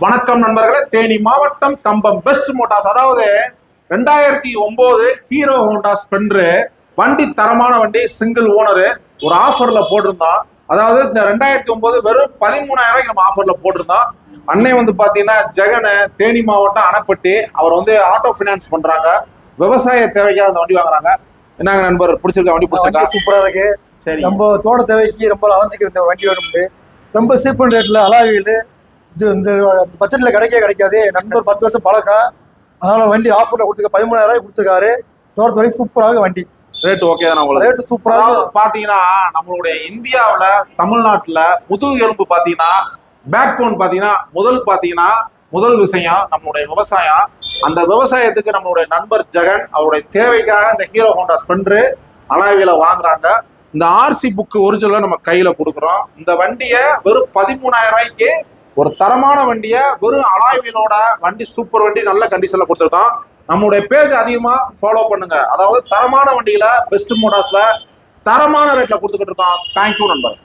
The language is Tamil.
வணக்கம் நண்பர்களே, தேனி மாவட்டம் கம்பம் பெஸ்ட் மோட்டார்ஸ். அதாவது 2009 ஹீரோ ஹோண்டா ஸ்பெண்டர் வண்டி, தரமான வண்டி, சிங்கிள் ஓனரு. ஒரு ஆஃபர்ல போட்டிருந்தோம். அதாவது இந்த 2009 வெறும் 13,000 நம்ம ஆஃபர்ல போட்டிருந்தோம். அன்னை வந்து பாத்தீங்கன்னா ஜெகன், தேனி மாவட்டம் அணைப்பட்டி. அவர் வந்து ஆட்டோ பினான்ஸ் பண்றாங்க. விவசாய தேவைக்காக அந்த வண்டி வாங்குறாங்க. என்னங்க நண்பர், பிடிச்சிருக்கா வண்டி? பிடிச்சிருக்கா? சூப்பரா இருக்கு. சரி, நம்ம தோட்ட தேவைக்கு ரொம்ப அலைஞ்சிக்கிற வண்டி வேணும். ரொம்ப சீப்பன் ரேட்ல அலாவியில் இந்த பட்ஜெட்ல கிடைக்காது. நண்பர் 10 வருஷம் பழக்கம், அதனால வண்டி ஆஃபர்ல கொடுத்துருக்க 13,000 கொடுத்துருக்காரு. தோட்ட வரைக்கும் சூப்பராக வண்டி. ரேட் ஓகே தான் உங்களுக்கு? ரேட் சூப்பரா பாத்தீங்கன்னா நம்மளுடைய இந்தியாவுல தமிழ்நாட்டுல முதுகு எலும்பு பாத்தீங்கன்னா, பேக் போன் பாத்தீங்கன்னா, முதல் விஷயம் நம்மளுடைய விவசாயம். அந்த விவசாயத்துக்கு நம்மளுடைய நண்பர் ஜெகன் அவருடைய தேவைக்காக இந்த ஹீரோ ஹோண்டா ஸ்பெண்டர் அலாவில வாங்குறாங்க. இந்த ஆர்சி புக் ஒரிஜினலா நம்ம கையில கொடுக்குறோம். இந்த வண்டியை வெறும் 13,000 ஒரு தரமான வண்டியை வெறும் அலாய்விலோட வண்டி, சூப்பர் வண்டி, நல்ல கண்டிஷன்ல கொடுத்துருக்கோம். நம்மளுடைய பேஜ் அதிகமா ஃபாலோ பண்ணுங்க. அதாவது தரமான வண்டியில பெஸ்ட் மோட்டார்ஸ்ல தரமான ரேட்ல கொடுத்துக்கிட்டு இருக்கோம். தேங்க்யூ நண்பர்.